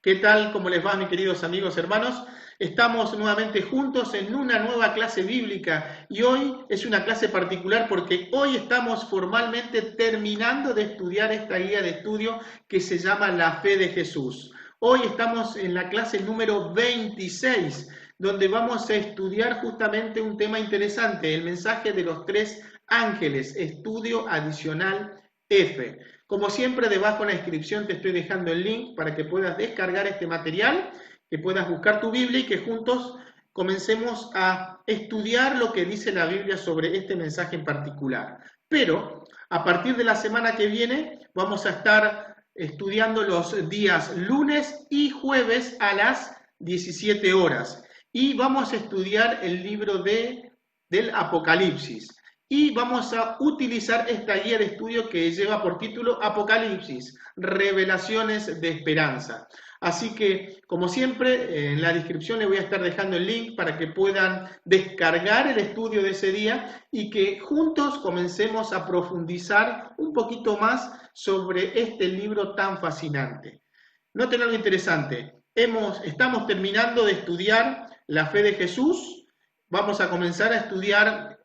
¿Qué tal? ¿Cómo les va, mis queridos amigos, hermanos? Estamos nuevamente juntos en una nueva clase bíblica y hoy es una clase particular porque hoy estamos formalmente terminando de estudiar esta guía de estudio que se llama La Fe de Jesús. Hoy estamos en la clase número 26, donde vamos a estudiar justamente un tema interesante, el mensaje de los tres ángeles, estudio adicional F. Como siempre, debajo en la descripción te estoy dejando el link para que puedas descargar este material, que puedas buscar tu Biblia y que juntos comencemos a estudiar lo que dice la Biblia sobre este mensaje en particular. Pero a partir de la semana que viene vamos a estar estudiando los días lunes y jueves a las 17 horas y vamos a estudiar el libro del Apocalipsis. Y vamos a utilizar esta guía de estudio que lleva por título Apocalipsis, Revelaciones de Esperanza. Así que, como siempre, en la descripción les voy a estar dejando el link para que puedan descargar el estudio de ese día y que juntos comencemos a profundizar un poquito más sobre este libro tan fascinante. Noten algo interesante. Estamos terminando de estudiar la fe de Jesús. Vamos a comenzar a estudiar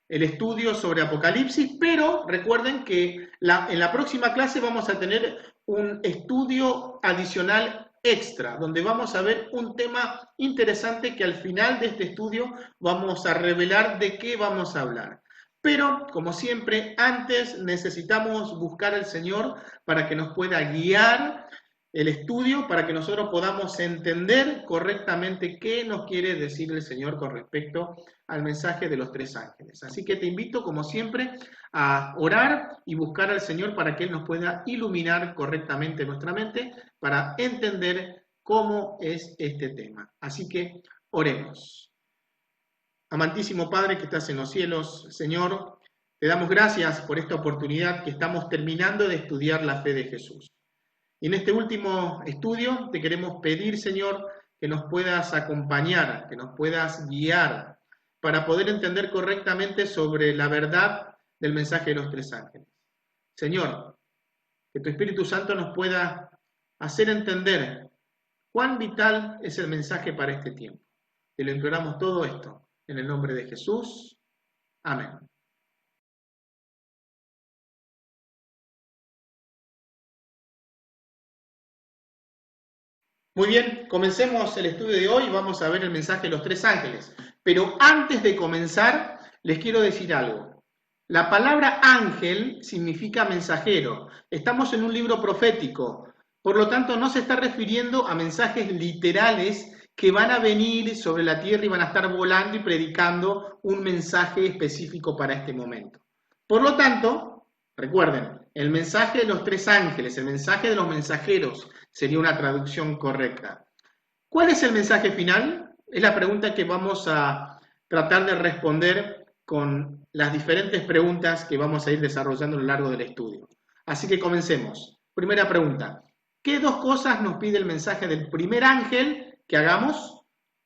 el estudio sobre Apocalipsis, pero recuerden que en la próxima clase vamos a tener un estudio adicional extra, donde vamos a ver un tema interesante que al final de este estudio vamos a revelar de qué vamos a hablar. Pero, como siempre, antes necesitamos buscar al Señor para que nos pueda guiar el estudio, para que nosotros podamos entender correctamente qué nos quiere decir el Señor con respecto al mensaje de los tres ángeles. Así que te invito, como siempre, a orar y buscar al Señor para que Él nos pueda iluminar correctamente nuestra mente para entender cómo es este tema. Así que oremos. Amantísimo Padre que estás en los cielos, Señor, te damos gracias por esta oportunidad que estamos terminando de estudiar la fe de Jesús. Y en este último estudio te queremos pedir, Señor, que nos puedas acompañar, que nos puedas guiar para poder entender correctamente sobre la verdad del mensaje de los tres ángeles. Señor, que tu Espíritu Santo nos pueda hacer entender cuán vital es el mensaje para este tiempo. Te lo imploramos todo esto en el nombre de Jesús. Amén. Muy bien, comencemos el estudio de hoy y vamos a ver el mensaje de los tres ángeles. Pero antes de comenzar, les quiero decir algo. La palabra ángel significa mensajero. Estamos en un libro profético, por lo tanto no se está refiriendo a mensajes literales que van a venir sobre la tierra y van a estar volando y predicando un mensaje específico para este momento. Por lo tanto, recuerden, el mensaje de los tres ángeles, el mensaje de los mensajeros, sería una traducción correcta. ¿Cuál es el mensaje final? Es la pregunta que vamos a tratar de responder con las diferentes preguntas que vamos a ir desarrollando a lo largo del estudio. Así que comencemos. Primera pregunta. ¿Qué dos cosas nos pide el mensaje del primer ángel que hagamos?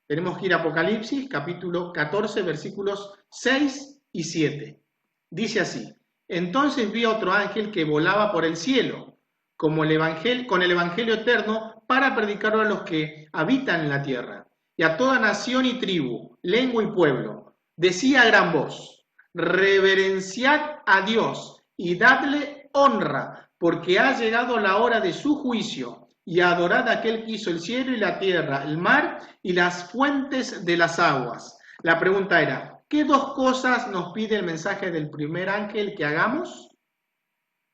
Tenemos que ir a Apocalipsis, capítulo 14, versículos 6 y 7. Dice así: Entonces vi a otro ángel que volaba por el cielo, con el evangelio eterno para predicarlo a los que habitan en la tierra, y a toda nación y tribu, lengua y pueblo. Decía a gran voz: reverenciad a Dios y dadle honra, porque ha llegado la hora de su juicio, y adorad a aquel que hizo el cielo y la tierra, el mar y las fuentes de las aguas. La pregunta era: ¿qué dos cosas nos pide el mensaje del primer ángel que hagamos?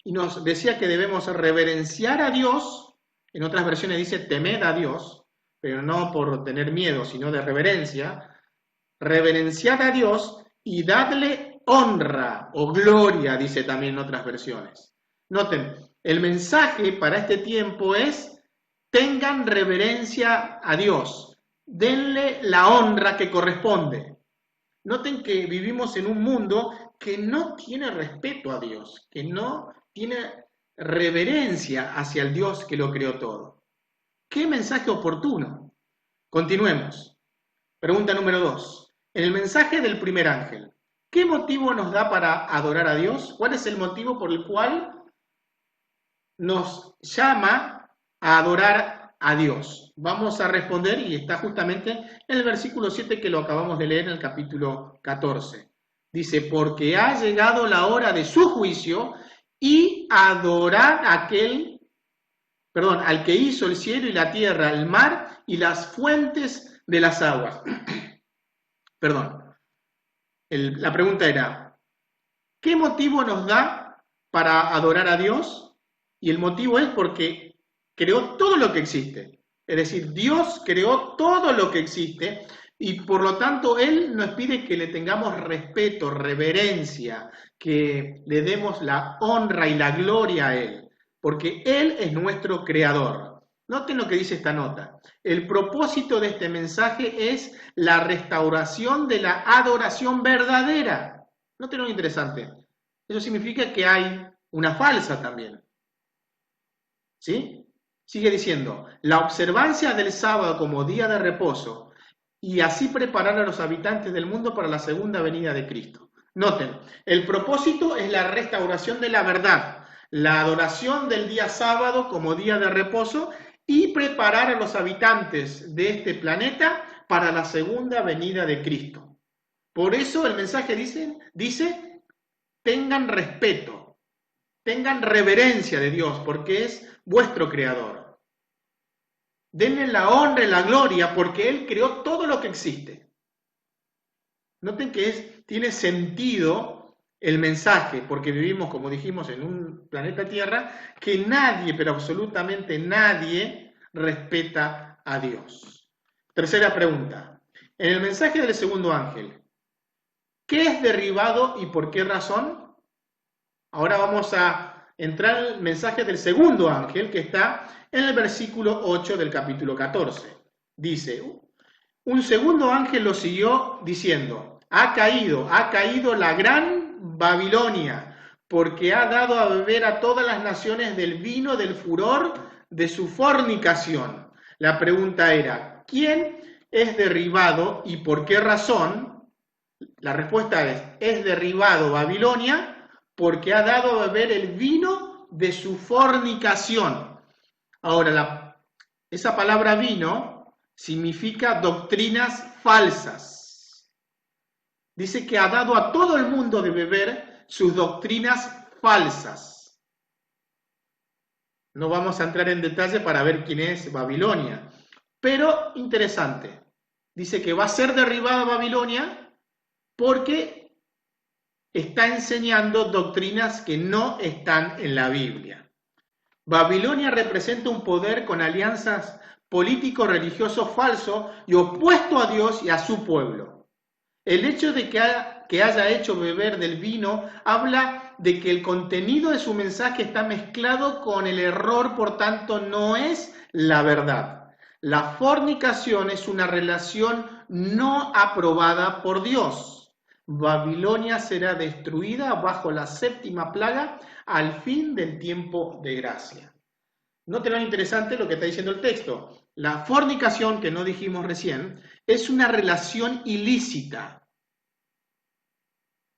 Y nos decía que debemos reverenciar a Dios. En otras versiones dice temed a Dios, pero no por tener miedo, sino de reverencia. Reverenciad a Dios y dadle honra o gloria, dice también en otras versiones. Noten, el mensaje para este tiempo es: tengan reverencia a Dios, denle la honra que corresponde. Noten que vivimos en un mundo que no tiene respeto a Dios, que no tiene reverencia hacia el Dios que lo creó todo. ¿Qué mensaje oportuno? Continuemos. Pregunta número 2. En el mensaje del primer ángel, ¿qué motivo nos da para adorar a Dios? ¿Cuál es el motivo por el cual nos llama a adorar a Dios? Vamos a responder y está justamente en el versículo 7 que lo acabamos de leer en el capítulo 14. Dice, porque ha llegado la hora de su juicio y adorar al que hizo el cielo y la tierra, el mar y las fuentes de las aguas. Perdón. La pregunta era, ¿qué motivo nos da para adorar a Dios? Y el motivo es porque creó todo lo que existe. Es decir, Dios creó todo lo que existe y por lo tanto Él nos pide que le tengamos respeto, reverencia, que le demos la honra y la gloria a Él, porque Él es nuestro creador. Noten lo que dice esta nota. El propósito de este mensaje es la restauración de la adoración verdadera. Noten lo interesante. Eso significa que hay una falsa también. ¿Sí? Sigue diciendo, la observancia del sábado como día de reposo y así preparar a los habitantes del mundo para la segunda venida de Cristo. Noten, el propósito es la restauración de la verdad, la adoración del día sábado como día de reposo y preparar a los habitantes de este planeta para la segunda venida de Cristo. Por eso el mensaje dice tengan respeto, tengan reverencia de Dios, porque es vuestro creador. Denle la honra y la gloria, porque Él creó todo lo que existe. Noten que tiene sentido el mensaje, porque vivimos, como dijimos, en un planeta Tierra que nadie, pero absolutamente nadie, respeta a Dios. Tercera pregunta. En el mensaje del segundo ángel, ¿qué es derribado y por qué razón? Ahora vamos a entrar en el mensaje del segundo ángel que está en el versículo 8 del capítulo 14. Dice, un segundo ángel lo siguió diciendo, ha caído la gran Babilonia, porque ha dado a beber a todas las naciones del vino del furor de su fornicación. La pregunta era, ¿quién es derribado y por qué razón? La respuesta es derribado Babilonia porque ha dado a beber el vino de su fornicación. Ahora, esa palabra vino significa doctrinas falsas. Dice que ha dado a todo el mundo de beber sus doctrinas falsas. No vamos a entrar en detalle para ver quién es Babilonia, pero interesante. Dice que va a ser derribada Babilonia porque está enseñando doctrinas que no están en la Biblia. Babilonia representa un poder con alianzas político-religioso falso y opuesto a Dios y a su pueblo. El hecho de que haya hecho beber del vino habla de que el contenido de su mensaje está mezclado con el error, por tanto no es la verdad. La fornicación es una relación no aprobada por Dios. Babilonia será destruida bajo la séptima plaga al fin del tiempo de gracia. Noten lo interesante lo que está diciendo el texto. La fornicación, que no dijimos recién, es una relación ilícita.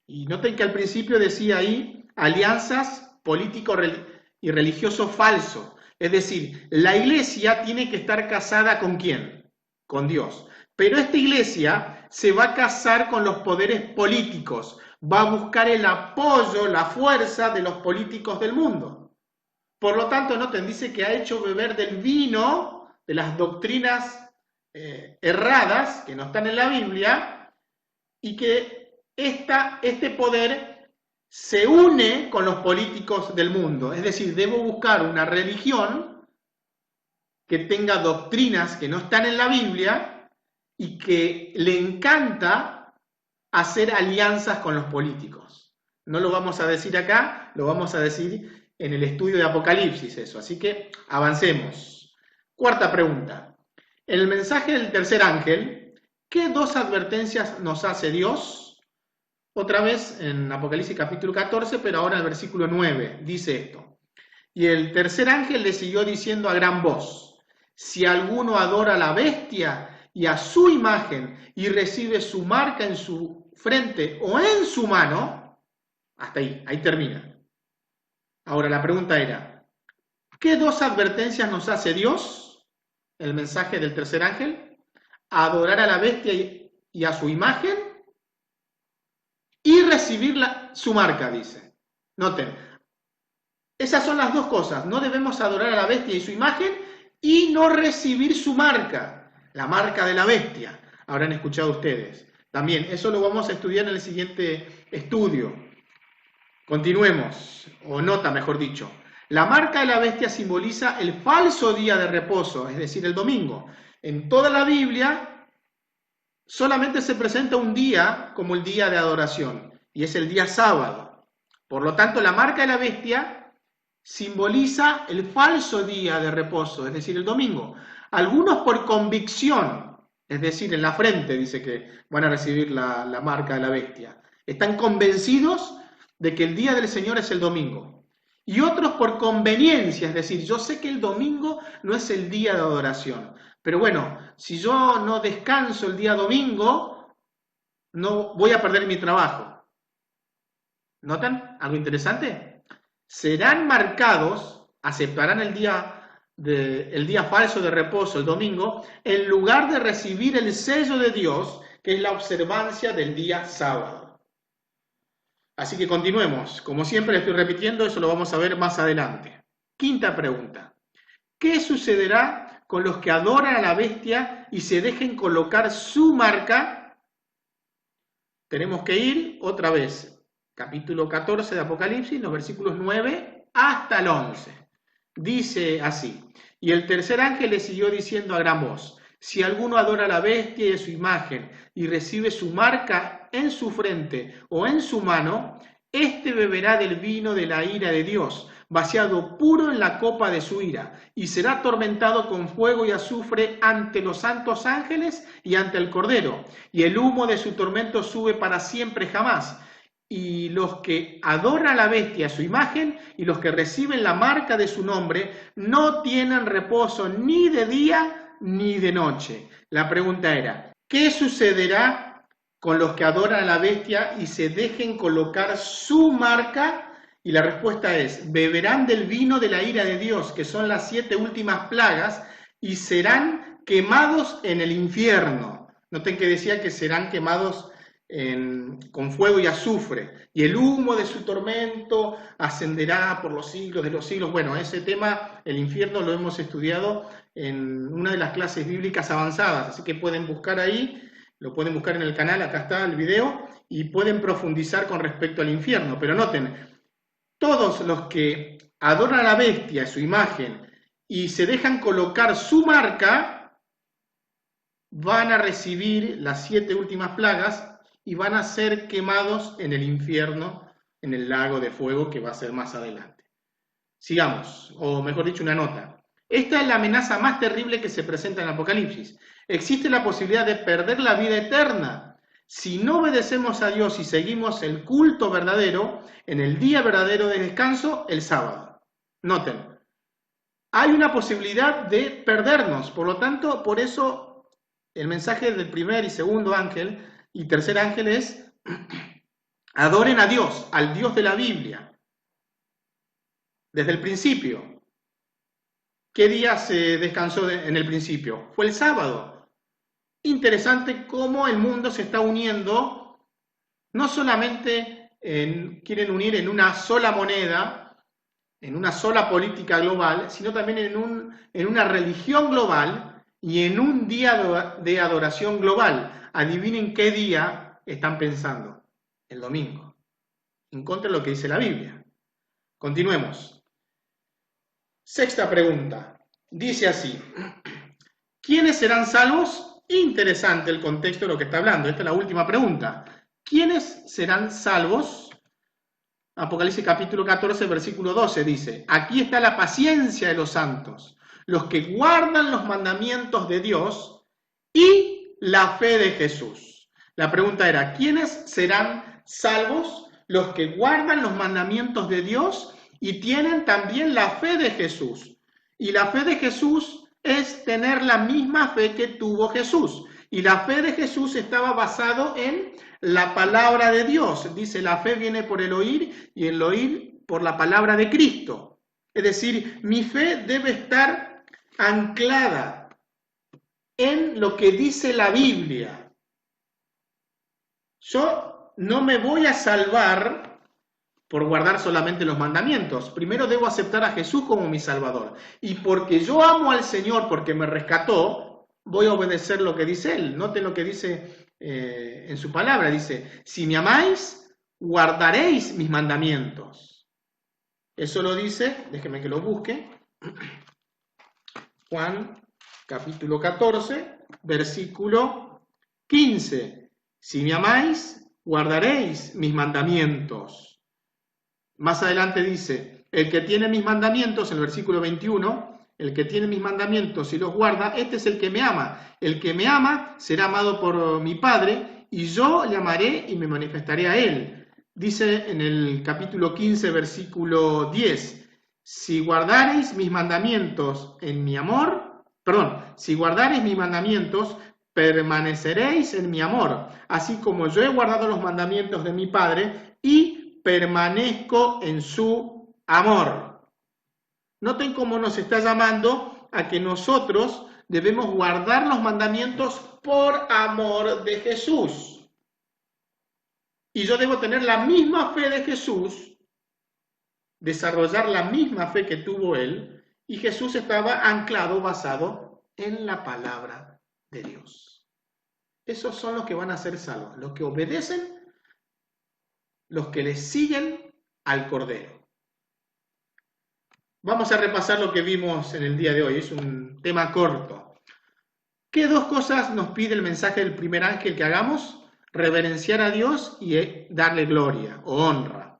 Y noten que al principio decía ahí alianzas político y religioso falso. Es decir, la iglesia tiene que estar casada ¿con quién? Con Dios. Pero esta iglesia se va a casar con los poderes políticos, va a buscar el apoyo, la fuerza de los políticos del mundo. Por lo tanto, noten, dice que ha hecho beber del vino, de las doctrinas erradas, que no están en la Biblia, y que este poder se une con los políticos del mundo. Es decir, debo buscar una religión que tenga doctrinas que no están en la Biblia, y que le encanta hacer alianzas con los políticos. No lo vamos a decir acá, lo vamos a decir en el estudio de Apocalipsis eso. Así que avancemos. Cuarta pregunta. En el mensaje del tercer ángel, ¿qué dos advertencias nos hace Dios? Otra vez en Apocalipsis capítulo 14, pero ahora en el versículo 9, dice esto. Y el tercer ángel le siguió diciendo a gran voz, si alguno adora a la bestia y a su imagen y recibe su marca en su frente o en su mano, hasta ahí termina. Ahora la pregunta era, ¿qué dos advertencias nos hace Dios? el mensaje del tercer ángel? Adorar a la bestia y a su imagen y recibir su marca, dice. Noten, esas son las dos cosas. No debemos adorar a la bestia y su imagen y no recibir su marca, la marca de la bestia. Habrán escuchado ustedes. También, eso lo vamos a estudiar en el siguiente estudio. Continuemos, o nota mejor dicho. La marca de la bestia simboliza el falso día de reposo, es decir, el domingo. En toda la Biblia solamente se presenta un día como el día de adoración, y es el día sábado. Por lo tanto, la marca de la bestia simboliza el falso día de reposo, es decir, el domingo. Algunos por convicción, es decir, en la frente dice que van a recibir la marca de la bestia. Están convencidos de que el día del Señor es el domingo. Y otros por conveniencia, es decir, yo sé que el domingo no es el día de adoración, pero bueno, si yo no descanso el día domingo, no voy a perder mi trabajo. ¿Notan algo interesante? Serán marcados, aceptarán el día falso de reposo, el domingo, en lugar de recibir el sello de Dios, que es la observancia del día sábado. Así que continuemos. Como siempre estoy repitiendo, eso lo vamos a ver más adelante. Quinta pregunta. ¿Qué sucederá con los que adoran a la bestia y se dejen colocar su marca? Tenemos que ir otra vez. Capítulo 14 de Apocalipsis, los versículos 9 hasta el 11. Dice así: y el tercer ángel le siguió diciendo a gran voz: si alguno adora a la bestia y a su imagen y recibe su marca en su frente o en su mano, éste beberá del vino de la ira de Dios, vaciado puro en la copa de su ira, y será atormentado con fuego y azufre ante los santos ángeles y ante el Cordero, y el humo de su tormento sube para siempre jamás. Y los que adoran a la bestia, a su imagen, y los que reciben la marca de su nombre, no tienen reposo ni de día ni de noche. La pregunta era, ¿qué sucederá con los que adoran a la bestia y se dejen colocar su marca? Y la respuesta es, beberán del vino de la ira de Dios, que son las 7 últimas plagas, y serán quemados en el infierno. Noten que decía que serán quemados con fuego y azufre, y el humo de su tormento ascenderá por los siglos de los siglos. Bueno, ese tema, el infierno, lo hemos estudiado en una de las clases bíblicas avanzadas, así que pueden buscar ahí, lo pueden buscar en el canal, acá está el video, y pueden profundizar con respecto al infierno. Pero noten, todos los que adoran a la bestia, su imagen, y se dejan colocar su marca, van a recibir las 7 últimas plagas y van a ser quemados en el infierno, en el lago de fuego que va a ser más adelante. Sigamos, o mejor dicho, una nota. Esta es la amenaza más terrible que se presenta en Apocalipsis. Existe la posibilidad de perder la vida eterna si no obedecemos a Dios y seguimos el culto verdadero en el día verdadero de descanso, el sábado. Noten, hay una posibilidad de perdernos, por lo tanto, por eso el mensaje del primer y segundo ángel y tercer ángel es: adoren a Dios, al Dios de la Biblia, desde el principio. ¿Qué día se descansó en el principio? Fue el sábado. Interesante cómo el mundo se está uniendo, no solamente quieren unir en una sola moneda, en una sola política global, sino también en una religión global y en un día de adoración global. Adivinen qué día están pensando: el domingo, en contra de lo que dice la Biblia. Continuemos. Sexta pregunta, dice así: ¿quiénes serán salvos? Interesante el contexto de lo que está hablando. Esta es la última pregunta. ¿Quiénes serán salvos? Apocalipsis capítulo 14, versículo 12 dice: aquí está la paciencia de los santos, los que guardan los mandamientos de Dios y la fe de Jesús. La pregunta era, ¿quiénes serán salvos? Los que guardan los mandamientos de Dios y tienen también la fe de Jesús. Y la fe de Jesús es tener la misma fe que tuvo Jesús. Y la fe de Jesús estaba basado en la palabra de Dios. Dice, la fe viene por el oír y el oír por la palabra de Cristo. Es decir, mi fe debe estar anclada en lo que dice la Biblia. Yo no me voy a salvar por guardar solamente los mandamientos. Primero debo aceptar a Jesús como mi Salvador. Y porque yo amo al Señor, porque me rescató, voy a obedecer lo que dice Él. Noten lo que dice en su palabra. Dice, si me amáis, guardaréis mis mandamientos. Eso lo dice, déjenme que lo busque, Juan capítulo 14, versículo 15. Si me amáis, guardaréis mis mandamientos. Más adelante dice, el que tiene mis mandamientos, en el versículo 21, el que tiene mis mandamientos y los guarda, este es el que me ama. El que me ama será amado por mi Padre, y yo le amaré y me manifestaré a él. Dice en el capítulo 15, versículo 10, si guardareis mis mandamientos en mi amor, si guardareis mis mandamientos, permaneceréis en mi amor, así como yo he guardado los mandamientos de mi Padre y permanezco en su amor. Noten cómo nos está llamando a que nosotros debemos guardar los mandamientos por amor de Jesús. Y yo debo tener la misma fe de Jesús, desarrollar la misma fe que tuvo Él, y Jesús estaba anclado, basado en la palabra de Dios. Esos son los que van a ser salvos, los que obedecen, los que le siguen al Cordero. Vamos a repasar lo que vimos en el día de hoy, es un tema corto. ¿Qué dos cosas nos pide el mensaje del primer ángel que hagamos? Reverenciar a Dios y darle gloria o honra.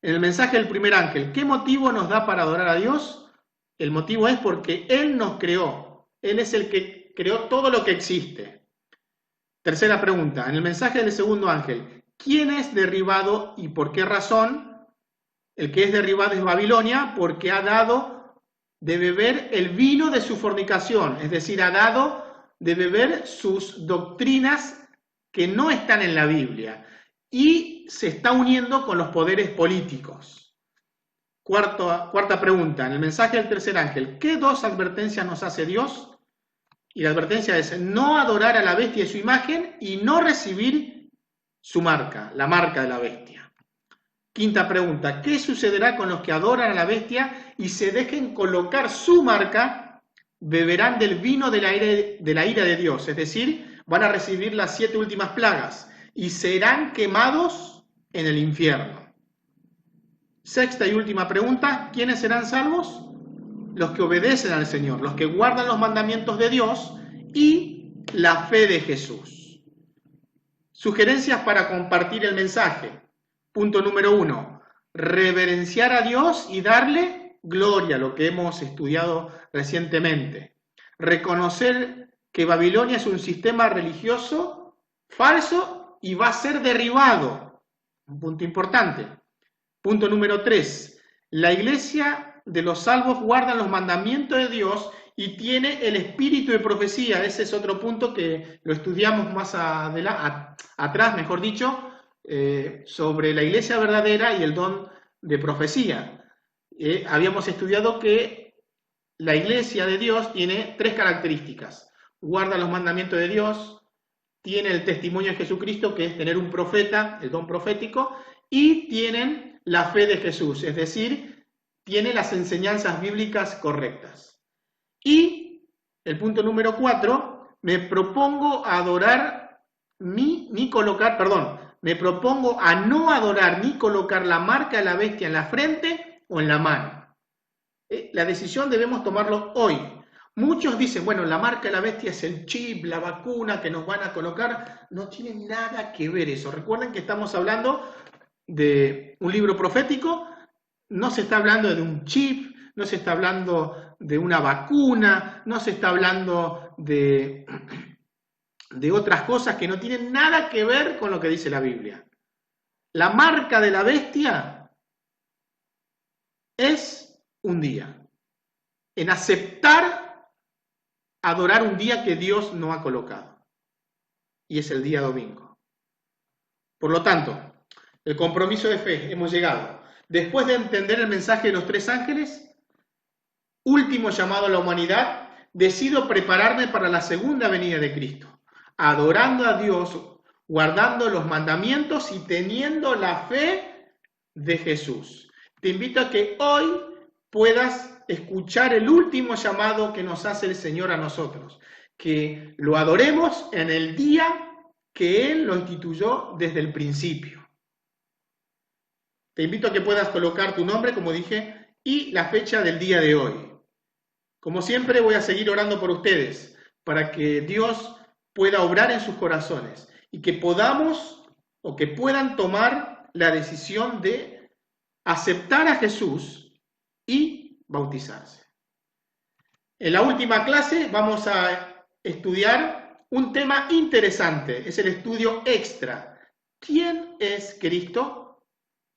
En el mensaje del primer ángel, ¿qué motivo nos da para adorar a Dios? El motivo es porque Él nos creó. Él es el que creó todo lo que existe. Tercera pregunta, en el mensaje del segundo ángel, ¿quién es derribado y por qué razón? El que es derribado es Babilonia porque ha dado de beber el vino de su fornicación, es decir, ha dado de beber sus doctrinas que no están en la Biblia y se está uniendo con los poderes políticos. Cuarta pregunta, en el mensaje del tercer ángel, ¿qué dos advertencias nos hace Dios? Y la advertencia es no adorar a la bestia y su imagen y no recibir su marca, la marca de la bestia. Quinta pregunta, ¿qué sucederá con los que adoran a la bestia y se dejen colocar su marca? Beberán del vino de la ira de Dios, es decir, van a recibir las 7 últimas plagas y serán quemados en el infierno. Sexta y última pregunta, ¿quiénes serán salvos? Los que obedecen al Señor, los que guardan los mandamientos de Dios y la fe de Jesús. Sugerencias para compartir el mensaje. Punto número 1, reverenciar a Dios y darle gloria, lo que hemos estudiado recientemente. Reconocer que Babilonia es un sistema religioso falso y va a ser derribado. Un punto importante. Punto número 3, la iglesia de los salvos guarda los mandamientos de Dios y tiene el espíritu de profecía. Ese es otro punto que lo estudiamos más atrás, mejor dicho, sobre la iglesia verdadera y el don de profecía. Habíamos estudiado que la iglesia de Dios tiene 3 características. Guarda los mandamientos de Dios, tiene el testimonio de Jesucristo, que es tener un profeta, el don profético, y tienen la fe de Jesús, es decir, tiene las enseñanzas bíblicas correctas. Y el punto número 4, me propongo a adorar me propongo a no adorar ni colocar la marca de la bestia en la frente o en la mano. La decisión debemos tomarlo hoy. Muchos dicen, bueno, la marca de la bestia es el chip, la vacuna que nos van a colocar. No tiene nada que ver eso. Recuerden que estamos hablando de un libro profético, no se está hablando de un chip, no se está hablando de una vacuna, no se está hablando de otras cosas que no tienen nada que ver con lo que dice la Biblia. La marca de la bestia es un día, en aceptar adorar un día que Dios no ha colocado, y es el día domingo. Por lo tanto, el compromiso de fe, hemos llegado. Después de entender el mensaje de los 3 ángeles, último llamado a la humanidad, decido prepararme para la segunda venida de Cristo, adorando a Dios, guardando los mandamientos y teniendo la fe de Jesús. Te invito a que hoy puedas escuchar el último llamado que nos hace el Señor a nosotros, que lo adoremos en el día que Él lo instituyó desde el principio. Te invito a que puedas colocar tu nombre, como dije, y la fecha del día de hoy. Como siempre, voy a seguir orando por ustedes, para que Dios pueda obrar en sus corazones y que podamos o que puedan tomar la decisión de aceptar a Jesús y bautizarse. En la última clase vamos a estudiar un tema interesante, es el estudio extra. ¿Quién es Cristo?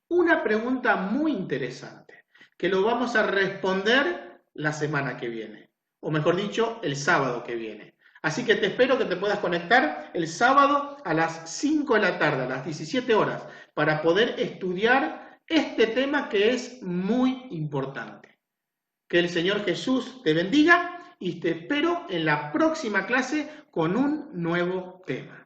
Una pregunta muy interesante, que lo vamos a responder la semana que viene, o mejor dicho, el sábado que viene. Así que te espero que te puedas conectar el sábado a las 5 de la tarde, a las 17 horas, para poder estudiar este tema que es muy importante. Que el Señor Jesús te bendiga y te espero en la próxima clase con un nuevo tema.